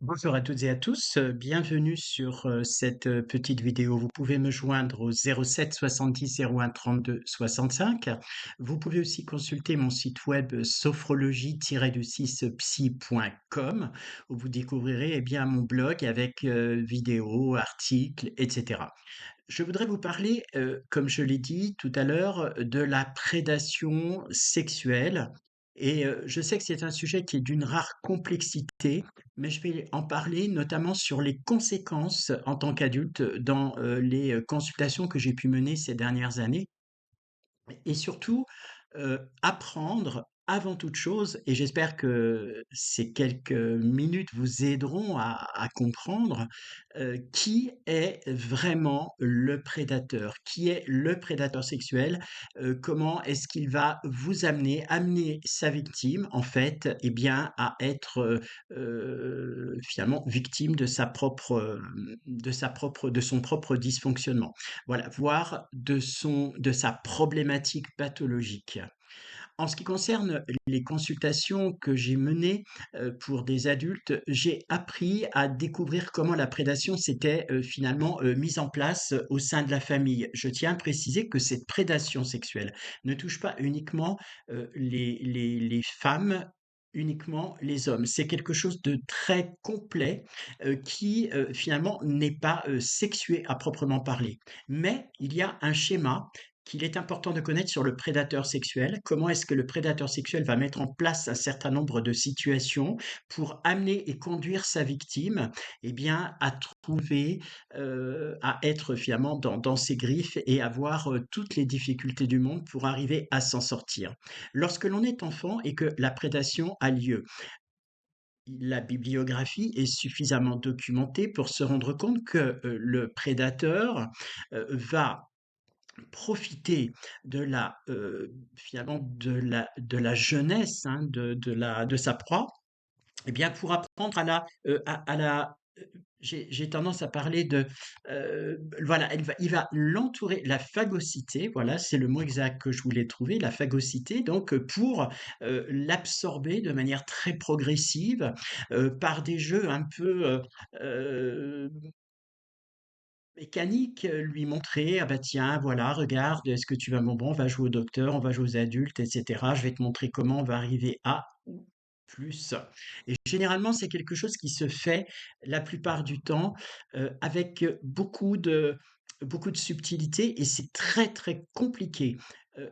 Bonjour à toutes et à tous, bienvenue sur cette petite vidéo. Vous pouvez me joindre au 07 70 01 32 65. Vous pouvez aussi consulter mon site web sophrologie-psy.com où vous découvrirez bien mon blog avec vidéos, articles, etc. Je voudrais vous parler, comme je l'ai dit tout à l'heure, de la prédation sexuelle et je sais que c'est un sujet qui est d'une rare complexité, mais je vais en parler notamment sur les conséquences en tant qu'adulte dans, les, consultations que j'ai pu mener ces dernières années et surtout, apprendre avant toute chose et j'espère que ces quelques minutes vous aideront à comprendre, qui est vraiment le prédateur? Qui est le prédateur sexuel? Comment est-ce qu'il va vous amener sa victime en fait, eh bien, à être, finalement victime de son propre dysfonctionnement. Voilà, voire de sa problématique pathologique. En ce qui concerne les consultations que j'ai menées, pour des adultes, j'ai appris à découvrir comment la prédation s'était, finalement, mise en place, au sein de la famille. Je tiens à préciser que cette prédation sexuelle ne touche pas uniquement, les femmes, uniquement les hommes. C'est quelque chose de très complet, qui, finalement n'est pas, sexué à proprement parler. Mais il y a un schéma qu'il est important de connaître sur le prédateur sexuel. Comment est-ce que le prédateur sexuel va mettre en place un certain nombre de situations pour amener et conduire sa victime, eh bien, à trouver, à être finalement dans ses griffes et avoir toutes les difficultés du monde pour arriver à s'en sortir. Lorsque l'on est enfant et que la prédation a lieu, la bibliographie est suffisamment documentée pour se rendre compte que le prédateur va profiter de finalement de la jeunesse, hein, de sa proie, eh bien pour apprendre à la j'ai tendance à parler voilà, il va l'entourer, la phagocité, voilà, c'est le mot exact que je voulais trouver, la phagocité, donc pour l'absorber de manière très progressive par des jeux un peu mécanique, lui montrer: «Ah bah tiens, voilà, regarde, est-ce que tu vas bon, on va jouer au docteur, on va jouer aux adultes et cetera. Je vais te montrer comment on va arriver à ou plus» et généralement, c'est quelque chose qui se fait la plupart du temps, avec beaucoup de subtilité et c'est très, très compliqué,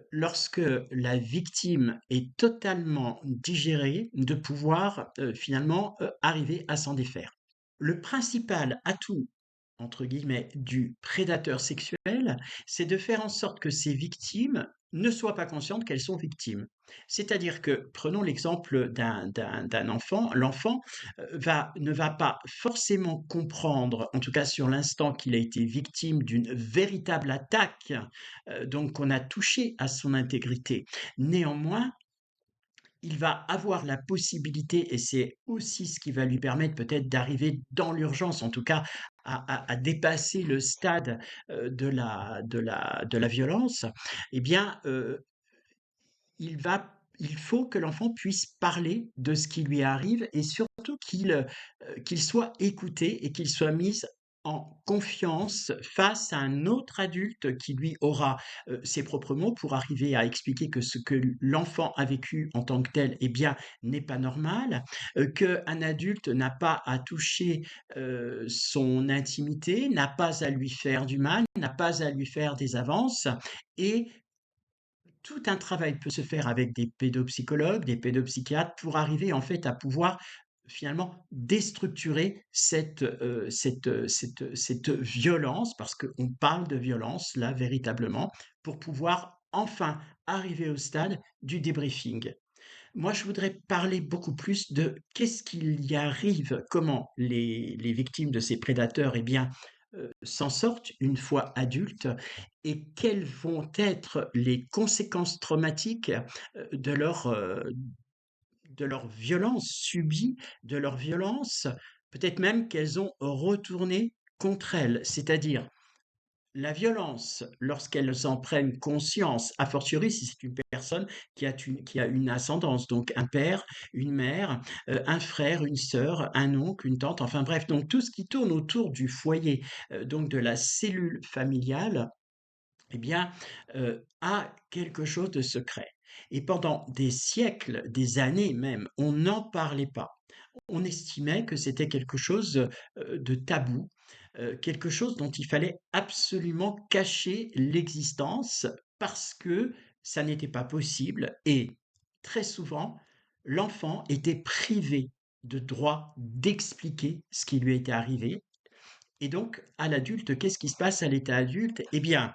lorsque la victime est totalement digérée, de pouvoir, finalement, arriver à s'en défaire. Le principal atout entre guillemets, du prédateur sexuel, c'est de faire en sorte que ces victimes ne soient pas conscientes qu'elles sont victimes. C'est-à-dire que, prenons l'exemple d'un enfant, l'enfant ne va pas forcément comprendre, en tout cas sur l'instant qu'il a été victime d'une véritable attaque, donc qu'on a touché à son intégrité. Néanmoins, il va avoir la possibilité, et c'est aussi ce qui va lui permettre peut-être d'arriver dans l'urgence, en tout cas à dépasser le stade de la violence, eh bien, il faut que l'enfant puisse parler de ce qui lui arrive et surtout qu'il soit écouté et qu'il soit mis en confiance face à un autre adulte qui lui aura, ses propres mots pour arriver à expliquer que ce que l'enfant a vécu en tant que tel, eh bien, n'est pas normal, qu'un adulte n'a pas à toucher, son intimité, n'a pas à lui faire du mal, n'a pas à lui faire des avances et tout un travail peut se faire avec des pédopsychologues, des pédopsychiatres pour arriver en fait à pouvoir finalement déstructurer cette violence, parce qu'on parle de violence là véritablement, pour pouvoir enfin arriver au stade du débriefing. Moi, je voudrais parler beaucoup plus de qu'est-ce qu'il y arrive, comment les victimes de ces prédateurs, eh bien, s'en sortent une fois adultes et quelles vont être les conséquences traumatiques, de leur violence subie, de leur violence, peut-être même qu'elles ont retourné contre elles. C'est-à-dire la violence, lorsqu'elles en prennent conscience, a fortiori si c'est une personne qui a une ascendance, donc un père, une mère, un frère, une sœur, un oncle, une tante, enfin bref, donc tout ce qui tourne autour du foyer, donc de la cellule familiale, eh bien, a quelque chose de secret. Et pendant des siècles, des années même, on n'en parlait pas. On estimait que c'était quelque chose de tabou, quelque chose dont il fallait absolument cacher l'existence parce que ça n'était pas possible et très souvent, l'enfant était privé de droit d'expliquer ce qui lui était arrivé. Et donc, à l'adulte, qu'est-ce qui se passe à l'état adulte? Eh bien,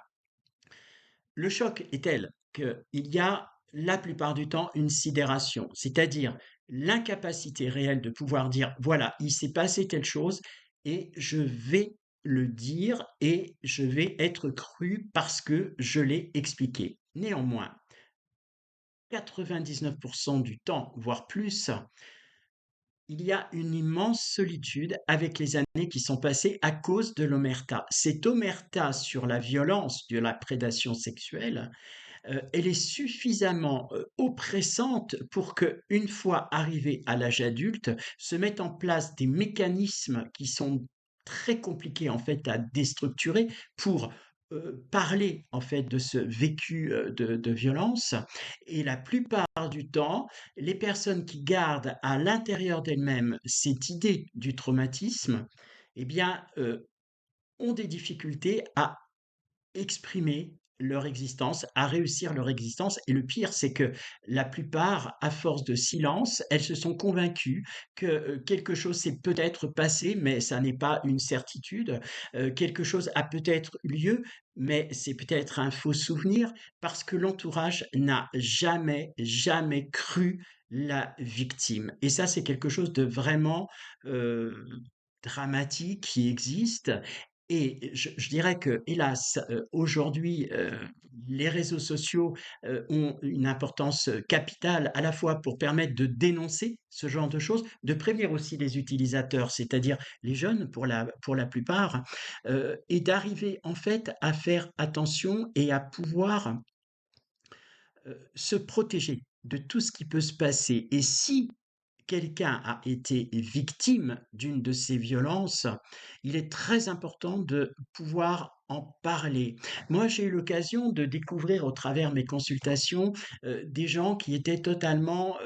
le choc est tel qu'il y a la plupart du temps une sidération, c'est-à-dire l'incapacité réelle de pouvoir dire, voilà, il s'est passé telle chose et je vais le dire et je vais être cru parce que je l'ai expliqué. Néanmoins, 99% du temps, voire plus, il y a une immense solitude avec les années qui sont passées à cause de l'omerta. Cette omerta sur la violence de la prédation sexuelle, elle est suffisamment oppressante pour que, une fois arrivé à l'âge adulte, se mettent en place des mécanismes qui sont très compliqués en fait à déstructurer pour parler en fait de ce vécu de violence. Et la plupart du temps, les personnes qui gardent à l'intérieur d'elles-mêmes cette idée du traumatisme, eh bien, ont des difficultés à exprimer leur existence, à réussir leur existence. Et le pire, c'est que la plupart, à force de silence, elles se sont convaincues que quelque chose s'est peut-être passé, mais ça n'est pas une certitude. Quelque chose a peut-être eu lieu, mais c'est peut-être un faux souvenir parce que l'entourage n'a jamais, jamais cru la victime. Et ça, c'est quelque chose de vraiment dramatique qui existe. Et je dirais que, hélas, aujourd'hui, les réseaux sociaux ont une importance capitale à la fois pour permettre de dénoncer ce genre de choses, de prévenir aussi les utilisateurs, c'est-à-dire les jeunes pour la plupart, et d'arriver en fait à faire attention et à pouvoir se protéger de tout ce qui peut se passer. Et si quelqu'un a été victime d'une de ces violences, il est très important de pouvoir en parler. Moi, j'ai eu l'occasion de découvrir au travers mes consultations des gens qui étaient totalement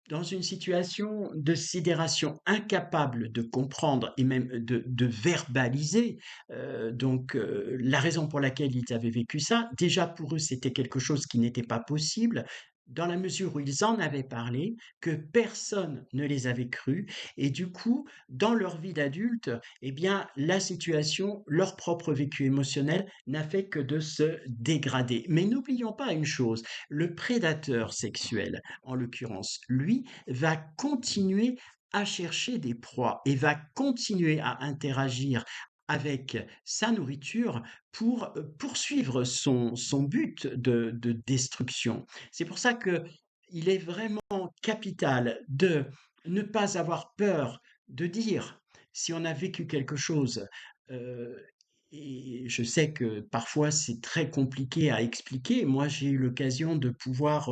dans une situation de sidération, incapables de comprendre et même de verbaliser la raison pour laquelle ils avaient vécu ça. Déjà, pour eux, c'était quelque chose qui n'était pas possible dans la mesure où ils en avaient parlé, que personne ne les avait crus, et du coup, dans leur vie d'adulte, eh bien, la situation, leur propre vécu émotionnel n'a fait que de se dégrader. Mais n'oublions pas une chose, le prédateur sexuel, en l'occurrence, lui, va continuer à chercher des proies et va continuer à interagir avec sa nourriture pour poursuivre son but de destruction. C'est pour ça que il est vraiment capital de ne pas avoir peur de dire si on a vécu quelque chose. euh, et je sais que parfois c'est très compliqué à expliquer. Moi, j'ai eu l'occasion de pouvoir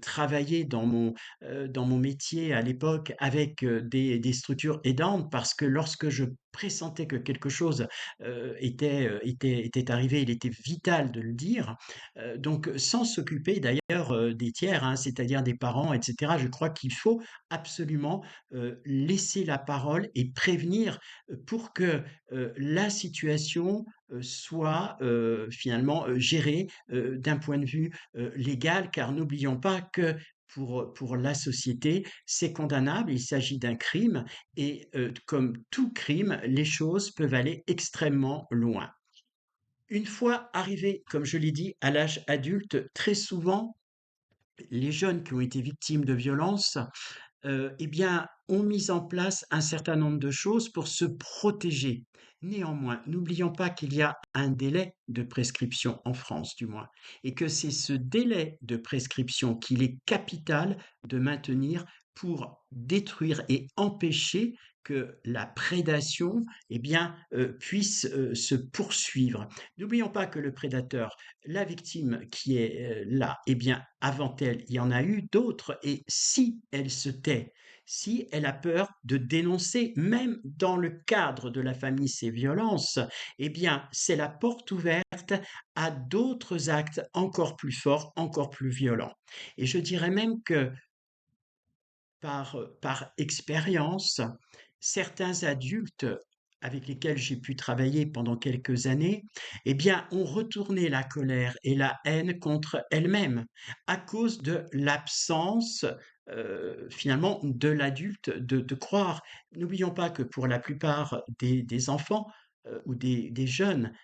travailler dans mon métier à l'époque avec des structures aidantes parce que lorsque je pressentais que quelque chose était arrivé, il était vital de le dire. Donc, sans s'occuper d'ailleurs des tiers, hein, c'est-à-dire des parents, etc., je crois qu'il faut absolument laisser la parole et prévenir pour que la situation soit finalement gérée d'un point de vue légal, car n'oublions pas que pour la société, c'est condamnable, il s'agit d'un crime, et comme tout crime, les choses peuvent aller extrêmement loin. Une fois arrivés, comme je l'ai dit, à l'âge adulte, très souvent, les jeunes qui ont été victimes de violences eh bien, ont mis en place un certain nombre de choses pour se protéger. Néanmoins, n'oublions pas qu'il y a un délai de prescription en France, du moins, et que c'est ce délai de prescription qu'il est capital de maintenir pour détruire et empêcher que la prédation, eh bien, puisse se poursuivre. N'oublions pas que le prédateur, la victime qui est là, eh bien, avant elle, il y en a eu d'autres. Et si elle se tait, si elle a peur de dénoncer, même dans le cadre de la famille, ces violences, eh bien, c'est la porte ouverte à d'autres actes encore plus forts, encore plus violents. Et je dirais même que par expérience, certains adultes avec lesquels j'ai pu travailler pendant quelques années, eh bien, ont retourné la colère et la haine contre elles-mêmes à cause de l'absence, finalement, de l'adulte de croire. N'oublions pas que pour la plupart des enfants, ou des jeunes,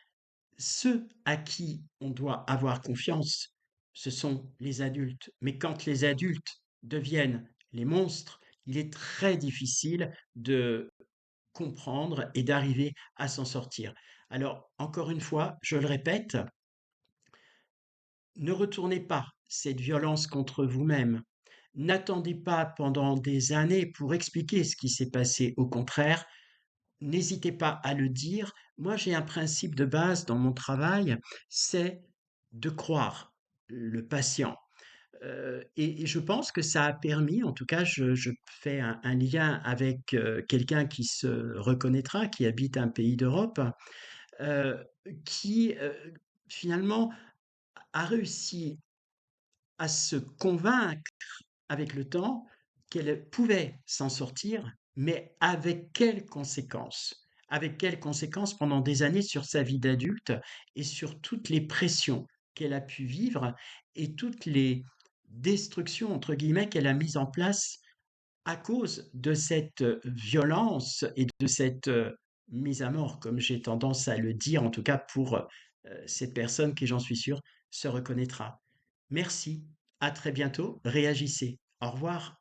ceux à qui on doit avoir confiance, ce sont les adultes. Mais quand les adultes deviennent les monstres, il est très difficile de comprendre et d'arriver à s'en sortir. Alors, encore une fois, je le répète, ne retournez pas cette violence contre vous-même. N'attendez pas pendant des années pour expliquer ce qui s'est passé. Au contraire, n'hésitez pas à le dire. Moi, j'ai un principe de base dans mon travail, c'est de croire le patient. Et je pense que ça a permis, en tout cas, je fais un lien avec quelqu'un qui se reconnaîtra, qui habite un pays d'Europe, euh, qui finalement a réussi à se convaincre avec le temps qu'elle pouvait s'en sortir, mais avec quelles conséquences? Avec quelles conséquences pendant des années sur sa vie d'adulte et sur toutes les pressions qu'elle a pu vivre et toutes les destructions, entre guillemets, qu'elle a mises en place à cause de cette violence et de cette mise à mort, comme j'ai tendance à le dire, en tout cas pour cette personne qui, j'en suis sûr, se reconnaîtra. Merci, à très bientôt, réagissez. Au revoir.